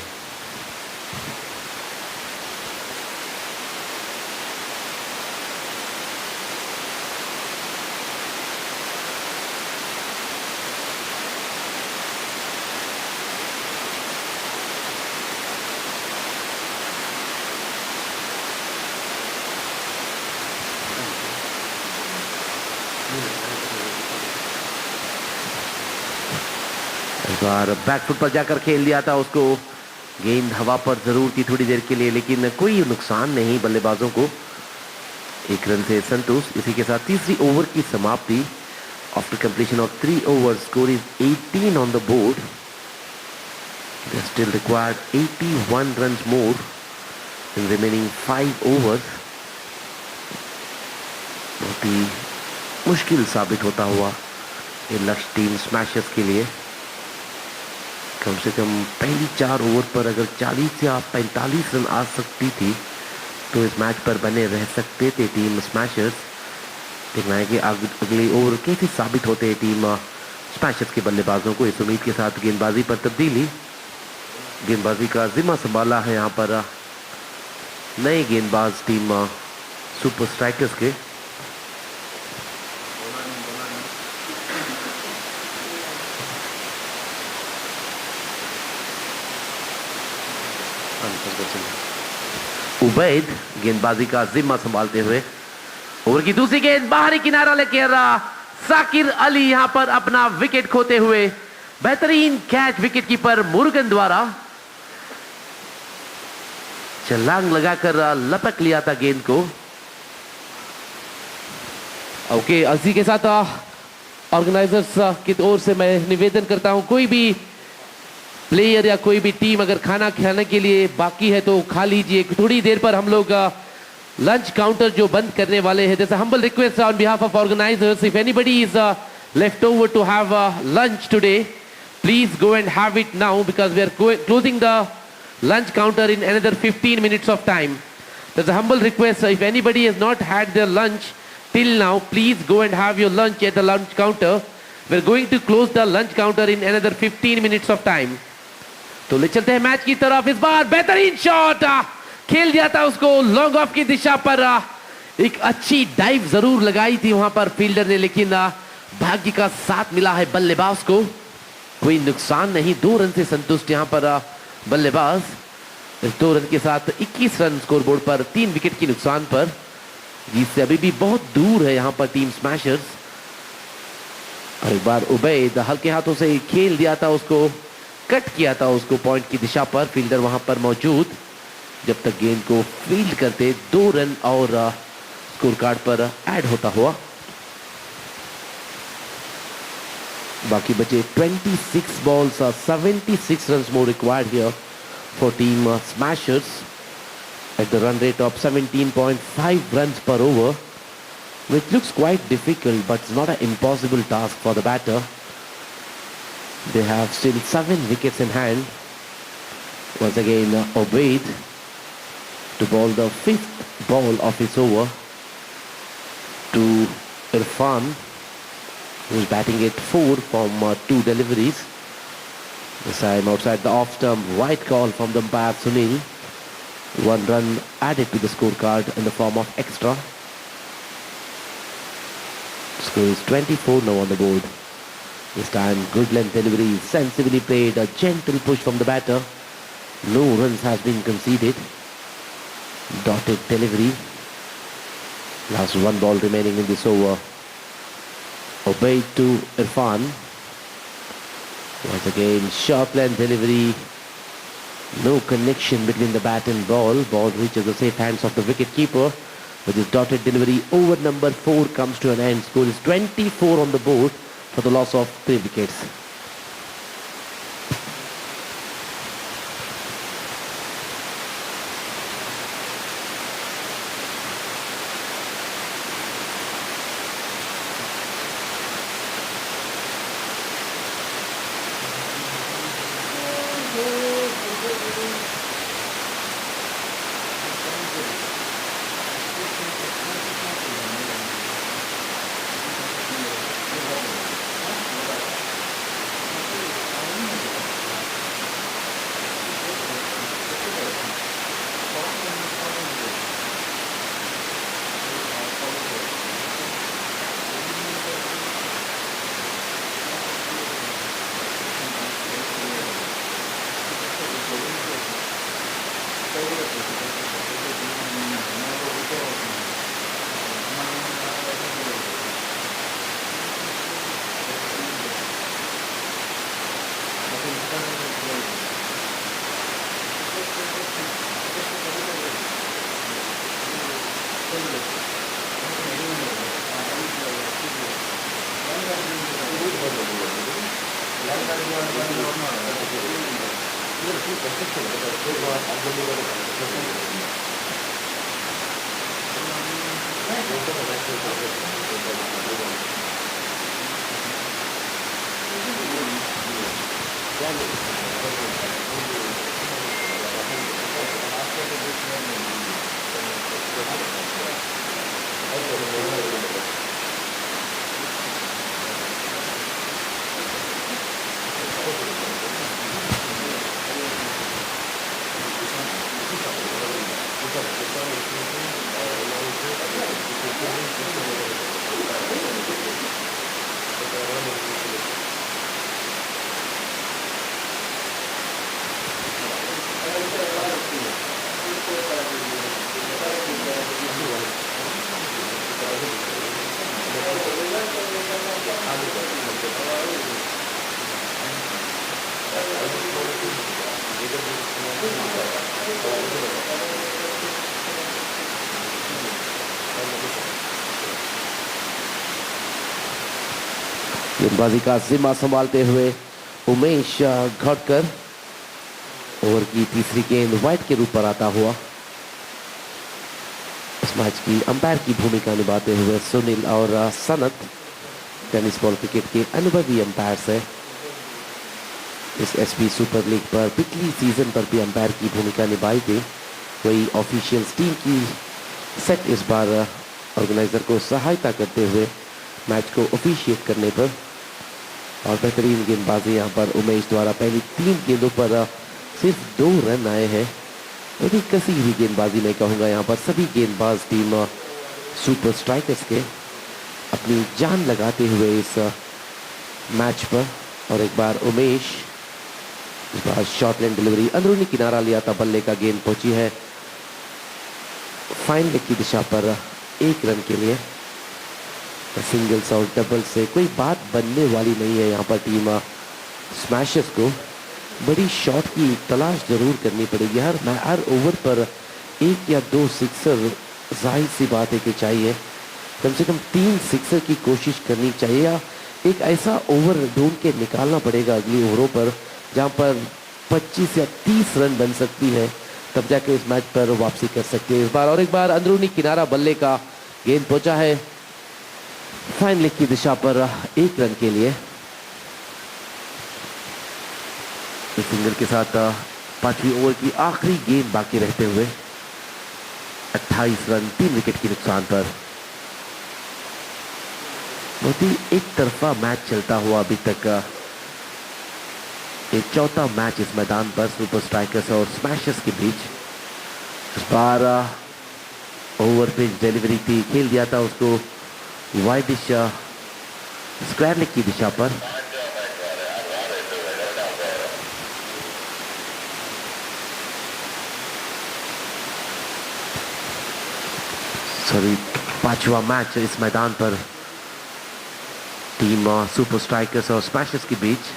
Speaker 1: इस बार बैकफुट पर जाकर खेल लिया था उसको, गेंद हवा पर जरूर थी थोड़ी देर के लिए, लेकिन कोई नुकसान नहीं बल्लेबाजों को। 1 रन से संतुष्ट। इसी के साथ तीसरी ओवर की समाप्ति। After completion of 3 overs, score is 18 on the board. They still required 81 runs more in remaining 5 overs. बहुत ही मुश्किल साबित होता हुआ ये लक्ष्य टीम स्मैशर्स के लिए। कम से कम पहली 4 ओवर पर अगर 40 या 45 रन आ सकती थी तो इस मैच पर बने रह सकते थे टीम स्मैशर्स। देखना है कि अगले ओवर कैसे साबित होते हैं टीम स्मैशर्स के बल्लेबाजों को। इस उम्मीद के साथ गेंदबाजी पर तब्दीली। गेंदबाजी का जिम्मा संभाला है यहाँ पर नए गेंदबाज टीम सुपर स्ट्राइकर्स के। उबैद गेंदबाजी का जिम्मा संभालते हुए। ओवर की दूसरी गेंद बाहरी किनारा लेकर साकिर अली यहां पर अपना विकेट खोते हुए। बेहतरीन कैच विकेट कीपर मुर्गन द्वारा। छलांग लगाकर लपक लिया था गेंद को। ओके, इसी के साथ ऑर्गेनाइजर्स की ओर से मैं निवेदन करता हूं, कोई भी प्लेयर या कोई भी टीम अगर खाना खाने के लिए बाकी है तो खा लीजिए। थोड़ी देर पर हम लोग लंच काउंटर जो बंद करने वाले हैं। जैसे humble request on behalf of organisers, if anybody is left over to have lunch today, please go and have it now because we are closing the lunch counter in another 15 minutes of time. There's a humble request, if anybody has not had their lunch till now, please go and have your lunch at the lunch counter. We're going to close the lunch counter in another 15 minutes of time. तो ले चलते हैं match की तरफ। इस बार बेहतरीन shot खेल दिया था उसको लॉन्ग ऑफ की दिशा पर। एक अच्छी डाइव जरूर लगाई थी वहां पर फील्डर ने, लेकिन भाग्य का साथ मिला है बल्लेबाज को। कोई नुकसान नहीं, 2 रन से संतुष्ट यहां पर बल्लेबाज। 2 रन के साथ 21 रन स्कोरबोर्ड पर, 3 विकेट की नुकसान पर। जिससे अभी भी बहुत दूर है यहां पर टीम स्मैशर्स। और एक बार उबैद हल्के हाथों से खेल दिया था उसको, कट किया था उसको पॉइंट की दिशा पर। फील्डर वहां पर मौजूद, जब तक गेंद को फील्ड करते 2 रन और स्कोर कार्ड पर ऐड होता हुआ। बाकी बचे 26 balls, 76 runs more required here for team Smashers at the run rate of 17.5 runs per over, which looks quite difficult, but it's not an impossible task for the batter. They have still 7 wickets in hand. Once again, Obaid to bowl the 5th ball of his over to Irfan, who's batting at 4 from 2 deliveries. This time outside the off stump, right call from the umpire Sunil. 1 run added to the scorecard in the form of extra. Score is 24 now on the board. This time good length delivery, sensibly played, a gentle push from the batter. No runs has been conceded. Dotted delivery. Last 1 ball remaining in this over. Obaid to Irfan. Once again, sharp length delivery. No connection between the bat and ball. Ball reaches the safe hands of the wicket keeper. With his dotted delivery, over number 4 comes to an end. Score is 24 on the board for the loss of 3 wickets. गेंदबाजी का जिम्मा संभालते हुए Umesh Ghotkar over की तीसरी गेंद wide के रूप पर आता हुआ। इस मैच की अंपायर की भूमिका निभाते हुए सुनील और सनत टेनिस बॉल क्रिकेट के अनुभवी अंपायर्स है। इस एसपी सुपर लीग पर पिछली सीजन पर भी अंपायर की भूमिका निभाई थी। वही ऑफिशियल्स टीम की सेट इस बार ऑर्गेनाइजर को सहायता करते हुए मैच को ऑफिशिएट करने पर। और बेहतरीन गेंदबाजी यहाँ पर उमेश द्वारा पहली 3 गेंदों पर सिर्फ 2 रन आए हैं। बड़ी कसी हुई गेंदबाजी मैं कहूँगा यहाँ पर सभी गेंदबाज टीम सुपर स्ट्राइकर्स के अपनी जान लगाते हुए इस मैच पर। और एक बार उमेश इस बार शॉर्ट लाइन डिलीवरी अंदरूनी किनारा लिया था बल्ले का, गेंद पहुंची है फाइन लेग की दिशा पर 1 रन के लिए। सिंगल्स और डबल से कोई बात बनने वाली नहीं है यहाँ पर टीम स्मैशर्स को। बड़ी शॉट की तलाश जरूर करनी पड़ेगी। हर ओवर पर 1 या 2 सिक्सर जाहिर सी बात है कि चाहिए। कम से कम 3 सिक्सर की कोशिश करनी चाहिए या एक ऐसा ओवर ढूंढ के निकालना पड़ेगा अगली ओवरों पर जहाँ पर 25 या 30 रन बन सकती है, तब जाके इस मैच पर वापसी कर सकते हैं इस बार। और एक बार अंदरूनी किनारा बल्ले का, गेंद पहुंचा है फाइन लेग की दिशा पर 1 रन के लिए। इस सिंगल के साथ 5वीं ओवर की आखिरी गेंद बाकी रहते हुए 28 रन 3 विकेट की नुकसान पर। बहुत ही एक तरफा मैच चलता हुआ अभी तक। एक चौथा मैच इस मैदान पर सुपर स्ट्राइकर्स और स्मैशर्स के बीच। इस बार ओवर पिच डिलीवरी थी, खेल दिया था उसको वाइडिश स्क्वायर लेग की दिशा पर। सॉरी 5वां मैच इस मैदान पर टीम सुपर स्ट्राइकर्स और स्मैशर्स के बीच।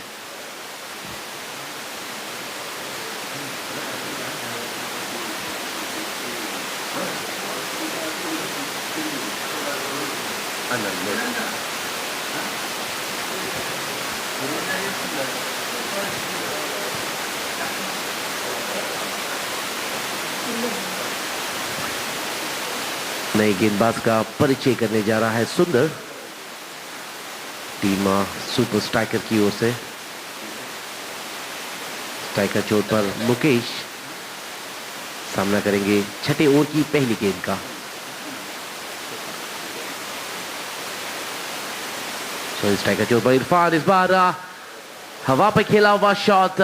Speaker 1: नए गेंदबाज का परिचय करने जा रहा है सुंदर टीम सुपर स्ट्राइकर की ओर से। स्ट्राइकर चोट पर मुकेश सामना करेंगे 6ठे ओवर की पहली गेंद का। स्ट्राइकर चोट पर इरफान इस बार हवा पे खेला हुआ शॉट,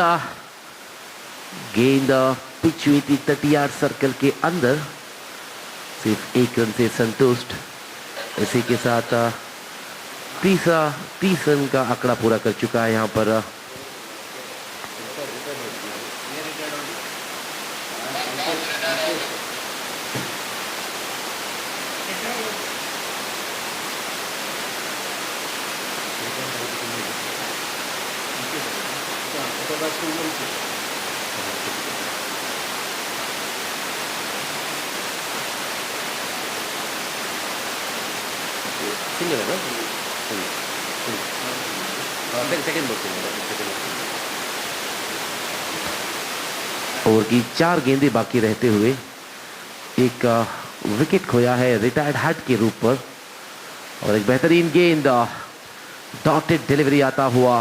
Speaker 1: गेंद पिच हुई थी 30 सर्कल के अंदर। सिर्फ 1 रन से संतुष्ट। इसी के साथ 30 रन का आंकड़ा पूरा कर चुका है यहाँ पर सिंगल है ना? सेकंड बॉल सिंगल है। ओवर की 4 गेंदें बाकी रहते हुए एक विकेट खोया है रिटायर्ड हार्ट के रूप पर, और एक बेहतरीन गेंद डॉटेड डिलीवरी आता हुआ।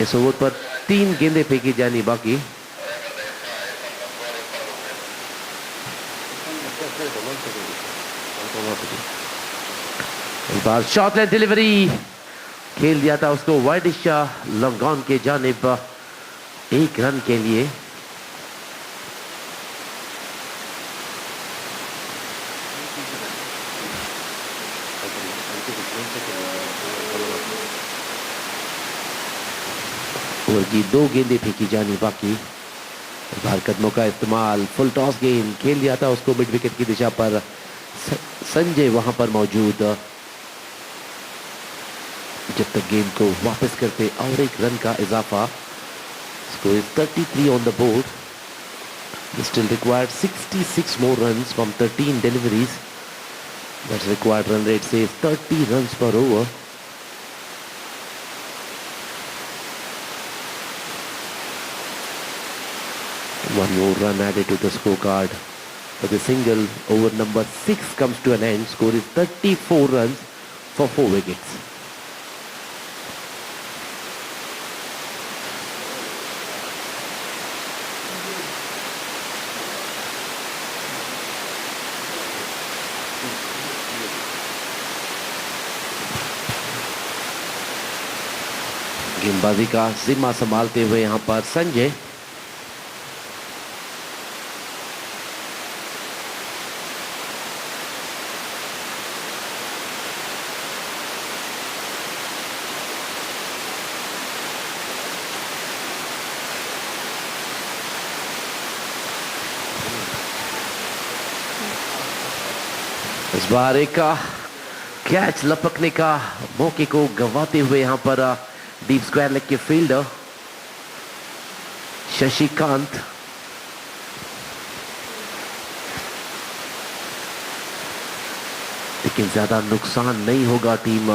Speaker 1: इस ओवर पर 3 गेंदें फेंकी जानी बाकी। इस बार शॉर्ट लेंथ डिलीवरी खेल दिया था उसको वाइडिश लॉन्ग ऑन के जानिब 1 रन के लिए। ओवर की 2 गेंदें फेंकी जानी बाकी। इस बार कदमों का इस्तेमाल, फुल टॉस गेंद खेल दिया था उसको मिड विकेट की दिशा पर। संजय वहां पर मौजूद, जब तक गेंद को वापस करते और 1 रन का इजाफा। Score is 33 on the board. Still required 66 more runs from 13 deliveries. That's required run rate says 30 runs per over. One more run added to the scorecard. But the single over number 6 comes to an end. Score is 34 runs for 4 wickets. गेंदबाजी का जिम्मा संभालते हुए यहां पर संजय। इस बार एक catch लपकने का मौके को गंवाते हुए यहां पर डीप स्क्वायर लेग के फील्डर शशिकांत। लेकिन ज्यादा नुकसान नहीं होगा टीम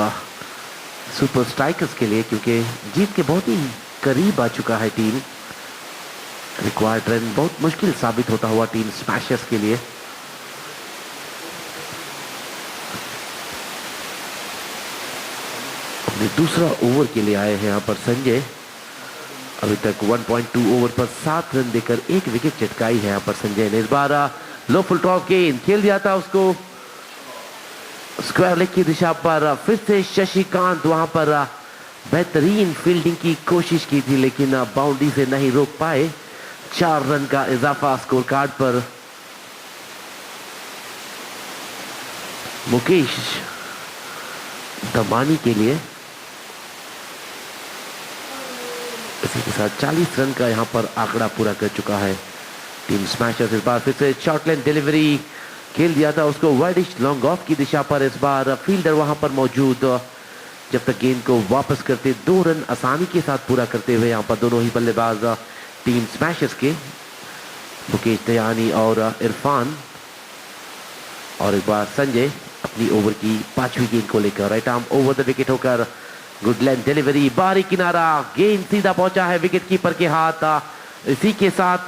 Speaker 1: सुपर स्ट्राइकर्स के लिए, क्योंकि जीत के बहुत ही करीब आ चुका है टीम। रिक्वायर्ड रन बहुत मुश्किल साबित होता हुआ टीम स्मैशर्स के लिए। दूसरा ओवर के लिए आए हैं यहां पर संजय। अभी तक 1.2 ओवर पर 7 रन देकर 1 विकेट चटकाई है यहां पर संजय ने। इस बार लो फुल टॉस गेंद खेल दिया था उसको स्क्वायर लेग की दिशा पर। फिर से शशिकांत वहां पर बेहतरीन फील्डिंग की कोशिश की थी, लेकिन बाउंड्री से नहीं रोक पाए। 4 रन का इजाफा स्कोर कार्ड पर। मुकेश दमानी के लिए इसी के साथ 40 रन का यहां पर आंकड़ा पूरा कर चुका है टीम स्मैशर्स। इस बार फिर से शॉर्ट लेंथ डिलीवरी खेल दिया था उसको वाइडिश लॉन्ग ऑफ की दिशा पर। इस बार फील्डर वहां पर मौजूद, जब तक गेंद को वापस करते 2 रन आसानी के साथ पूरा करते हुए यहां पर दोनों ही बल्लेबाज टीम स्मैशर्स के मुकेश दयानी और इरफान। और एक बार संजय अपनी ओवर की 5वीं गेंद को लेकर right arm over the wicket होकर गुड लेंथ डिलीवरी, बाहरी किनारा, गेंद सीधा पहुंचा है विकेट कीपर के हाथ। इसी के साथ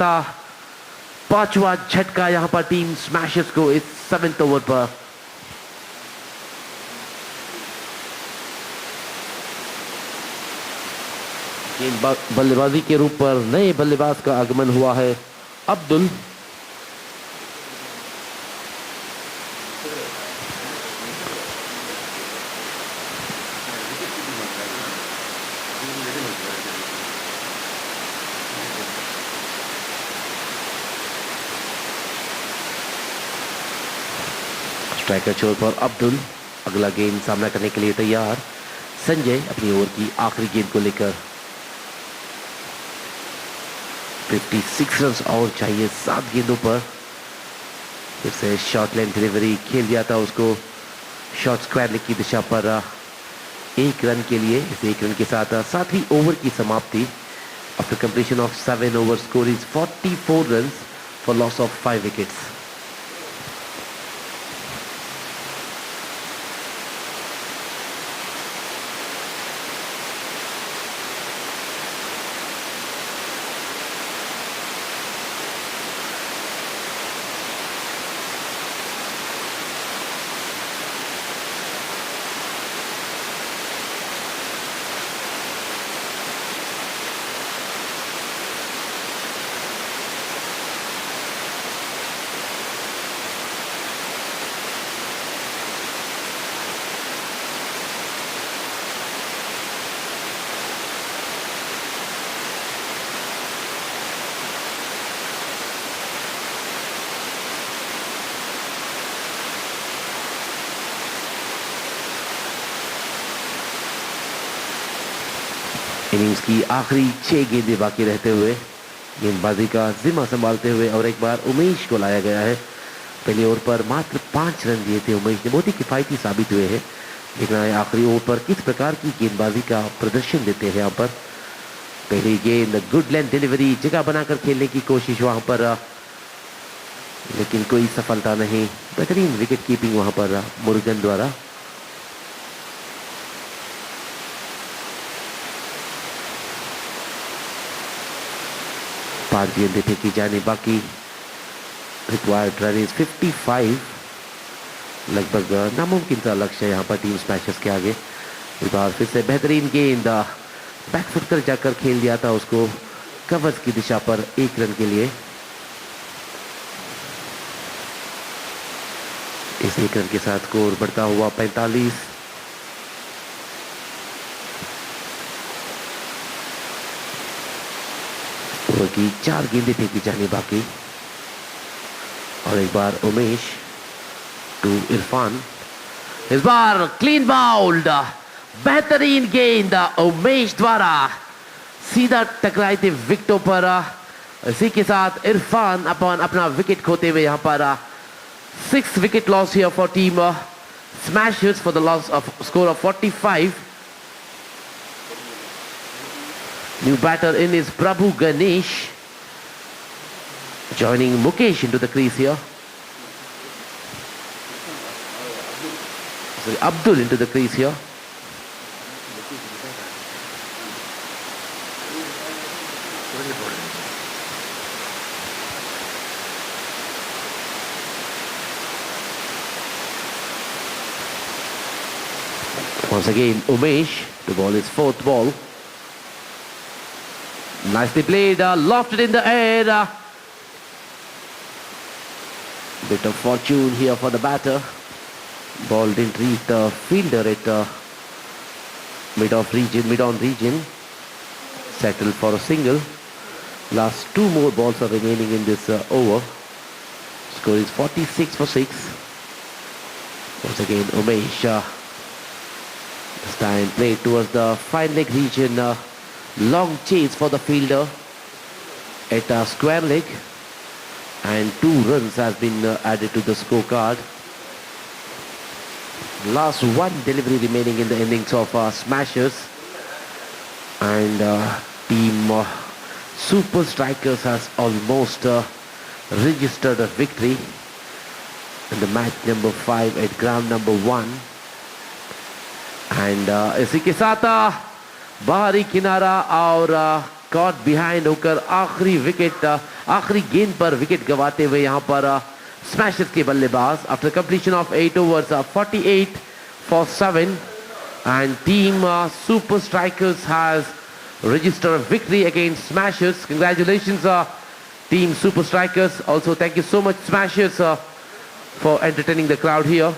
Speaker 1: 5वां झटका यहां पर टीम स्मैशर्स को इस 7th ओवर पर। गेंद बल्लेबाजी के रूप पर नए बल्लेबाज का आगमन हुआ है अब्दुल। स्ट्राइकर छोर पर अब्दुल अगला गेंद सामना करने के लिए तैयार। संजय अपनी ओवर की आखिरी गेंद को लेकर 56 रन और चाहिए 7 गेंदों पर। फिर से शॉर्ट लेंथ डिलीवरी खेल दिया था उसको शॉर्ट स्क्वायर लेग की दिशा पर 1 रन के लिए। इस 1 रन के साथ 7वीं ओवर की समाप्ति। After completion of 7 over score is 44 run for loss of 5 wickets. Innings की आखिरी 6 गेंदें बाकी रहते हुए गेंदबाजी का जिम्मा संभालते हुए और एक बार उमेश को लाया गया है। पहली ओवर पर मात्र 5 रन दिए थे उमेश ने, बहुत ही किफायती साबित हुए हैं। देखना है आखिरी ओवर पर किस प्रकार की गेंदबाजी का प्रदर्शन देते हैं। यहाँ पर पहली गेंद गुड लेंथ डिलीवरी, जगह बनाकर खेलने की कोशिश वहां पर, लेकिन कोई सफलता नहीं। बेहतरीन विकेट कीपिंग वहां पर मुरुगन द्वारा। पांच गेंदें फेंकी जाने बाकी। रिक्वायर्ड रन इज 55, लगभग नामुमकिन सा लक्ष्य है यहाँ पर टीम स्मैशर्स के आगे। इस बार फिर से बेहतरीन गेंद बैकफुट कर जाकर खेल दिया था उसको कवर्स की दिशा पर 1 रन के लिए। इस 1 रन के साथ स्कोर बढ़ता हुआ 45। ओवर की 4 गेंदें फेंकी जाने बाकी और एक बार उमेश टू इरफान। इस बार क्लीन बाउल्ड, बेहतरीन गेंद उमेश द्वारा सीधा टकराई थी विकेटों पर। इसी के साथ इरफान अपना विकेट खोते हुए यहां पर 6 wicket loss here for team Smashers for the loss of score of 45. New batter in is Prabhu Ganesh, joining Mukesh into the crease here. Sorry, Abdul into the crease here. Once again, Umesh, the ball is 4th ball. Nicely played, lofted in the air. Bit of fortune here for the batter. Ball didn't reach the fielder at mid-on region. Settled for a single. Last 2 more balls are remaining in this over. Score is 46 for 6. Once again, Umesh. This time played towards the fine leg region. Long chase for the fielder at square leg, and 2 runs has been added to the scorecard. Last 1 delivery remaining in the innings of Smashers, and team Super Strikers has almost registered a victory in the match number 5 at ground number 1. And इसी के साथ बाहरी किनारा और caught behind होकर आखिरी wicket, आखिरी गेंद पर विकेट गंवाते हुए यहां पर स्मैशर्स के बल्लेबाज after completion of 8 overs 48 for 7, and team Super Strikers has registered a victory against Smashers. Congratulations team Super Strikers. Also thank you so much Smashers for entertaining the crowd here.